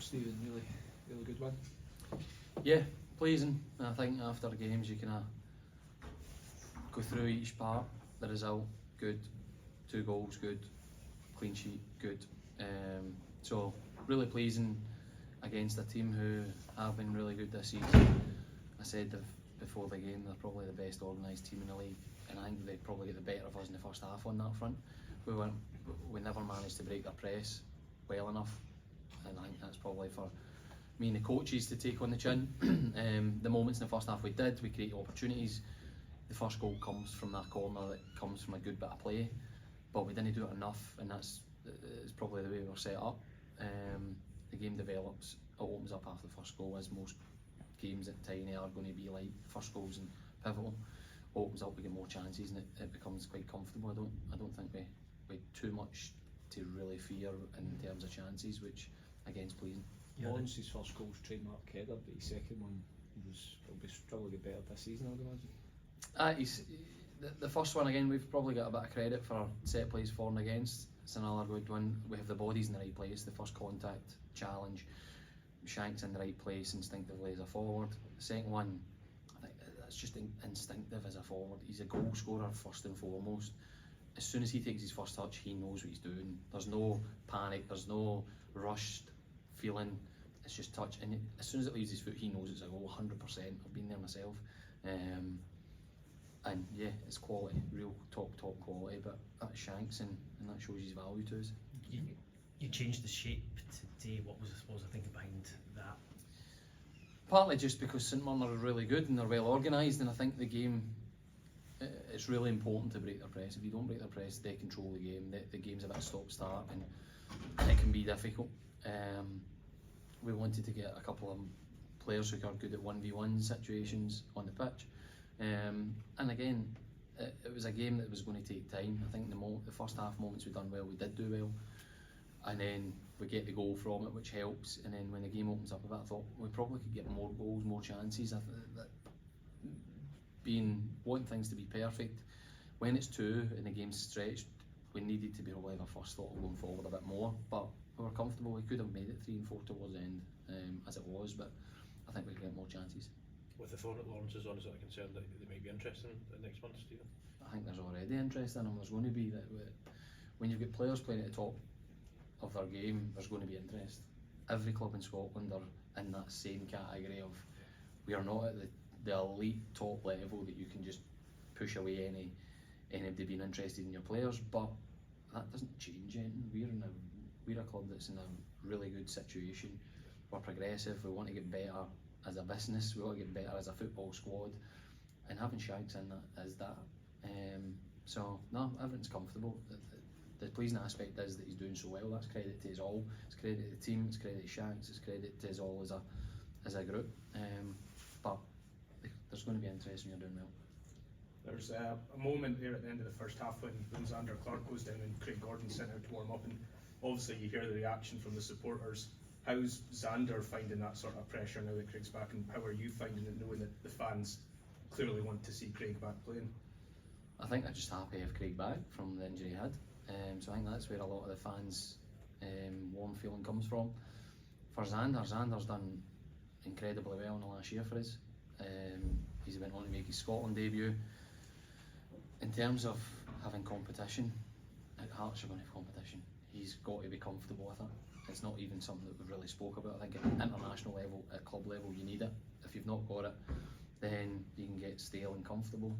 Stephen, really good one. Yeah, pleasing. I think after the games you kind of go through each part. The result, good. 2 goals, good. Clean sheet, good. So really pleasing against a team who have been really good this season. I said before the game they're probably the best organised team in the league, and I think they probably get the better of us in the first half on that front. We never managed to break their press well enough, and I think that's probably for me and the coaches to take on the chin. The moments in the first half we did, we created opportunities. The first goal comes from that corner that comes from a good bit of play, but we didn't do it enough, and that's probably the way we were set up. The game develops, it opens up after the first goal, as most games at Tiny are going to be like. First goals and pivotal, opens up, we get more chances, and it becomes quite comfortable. I don't think we too much to really fear in terms of chances, which again's pleasing. Lawrence's first goal's trademark header, but his second one will be struggling to get better this season, I would imagine. The first one, again, we've probably got a bit of credit for set plays for and against. It's another good one. We have the bodies in the right place. The first contact, challenge, Shank's in the right place instinctively as a forward. The second one, I think that's just instinctive as a forward. He's a goal scorer first and foremost. As soon as he takes his first touch, he knows what he's doing. There's no panic, there's no rushed feeling. It's just touch, and as soon as it leaves his foot, he knows it's a goal. 100%. I've been there myself. And yeah, it's quality, real top quality, but that's Shanks, and that shows his value to us. You changed the shape today. What was the thinking behind that? Partly just because St Mirren are really good and they're well organised, and I think the game, it's really important to break their press. If you don't break their press, they control the game. The game's a bit stop-start, and it can be difficult. We wanted to get a couple of players who are good at 1v1 situations on the pitch. And again, it was a game that was going to take time. I think the first half moments we done well, we did do well, and then we get the goal from it, which helps. And then when the game opens up a bit, I thought we probably could get more goals, more chances. Wanting things to be perfect, when it's 2 and the game's stretched, we needed to be probably our first thought of going forward a bit more. But we were comfortable. We could have made it 3 and 4 towards the end, as it was. But I think we could get more chances. With the thought that Lawrence is on, is it a concern that they might be interested in next month, Stephen? I think there's already interest in him. There's going to be that when you've got players playing at the top of their game, there's going to be interest. Every club in Scotland are in that same category of, we are not at the elite top level that you can just push away anybody being interested in your players, but that doesn't change anything. We're a club that's in a really good situation. We're progressive. We want to get better as a business, we want to get better as a football squad, and having Shanks in that is that. So no, everything's comfortable. The pleasing aspect is that he's doing so well. That's credit to us all. It's credit to the team. It's credit to Shanks. It's credit to us all as a group. But there's going to be interest when you're doing well. There's a moment there at the end of the first half when Xander Clark goes down and Craig Gordon's sent out to warm up, and obviously you hear the reaction from the supporters. How's Xander finding that sort of pressure now that Craig's back, and how are you finding it knowing that the fans clearly want to see Craig back playing? I think they're just happy to have Craig back from the injury he had. So I think that's where a lot of the fans' warm feeling comes from. For Xander's done incredibly well in the last year for us. He's went on to make his Scotland debut. In terms of having competition, at Hearts you're going to have competition. He's got to be comfortable with it. It's not even something that we've really spoke about. I think at international level, at club level, you need it. If you've not got it, then you can get stale and comfortable.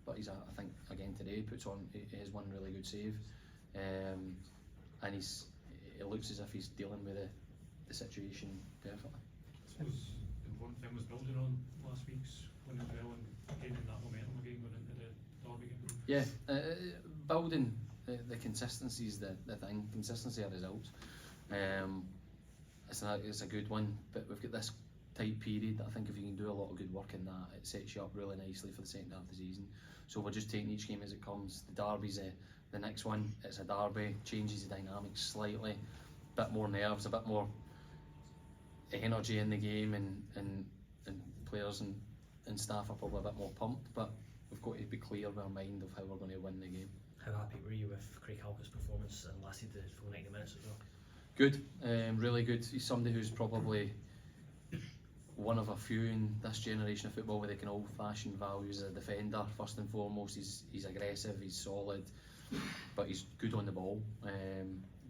But I think again today he has one really good save, and it looks as if he's dealing with the situation perfectly. I suppose the important thing was building on last week's win as well and gaining that momentum again going into the derby game. Yeah, building the consistency is the thing. Consistency of results. It's a good one, but we've got this tight period that I think if you can do a lot of good work in that, it sets you up really nicely for the second half of the season. So we're just taking each game as it comes. The derby's the next one. It's a derby, changes the dynamics slightly, a bit more nerves, a bit more energy in the game, and players and staff are probably a bit more pumped. But we've got to be clear with our mind of how we're going to win the game. How happy were you with Craig Halkett's performance and lasted the full 90 minutes as well? Good, really good. He's somebody who's probably one of a few in this generation of football with the kind of old-fashioned values as a defender. First and foremost, he's aggressive, he's solid, but he's good on the ball.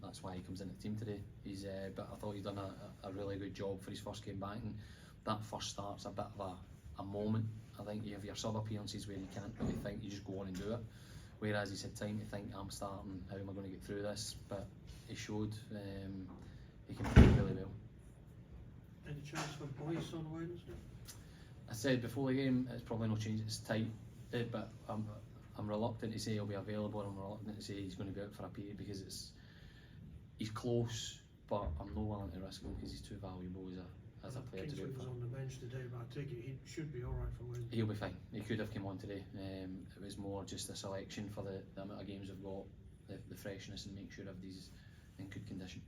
That's why he comes in the team today. But I thought he'd done a really good job for his first game back, and that first start's a bit of a moment. I think you have your sub appearances where you can't really think, you just go on and do it. Whereas he's had time to think, I'm starting, how am I going to get through this? But he showed he can play really well. Any chance for Boyce on Wednesday? I said before the game, it's probably no change, it's tight, but I'm reluctant to say he'll be available, and I'm reluctant to say he's going to be out for a period because he's close, but I'm not willing to risk him because he's too valuable as a player to do it Kingswood was for. on the bench today, but I take it he should be alright for Wednesday. He'll be fine, he could have come on today. It was more just a selection for the amount of games we've got, the freshness, and make sure everybody's in good condition.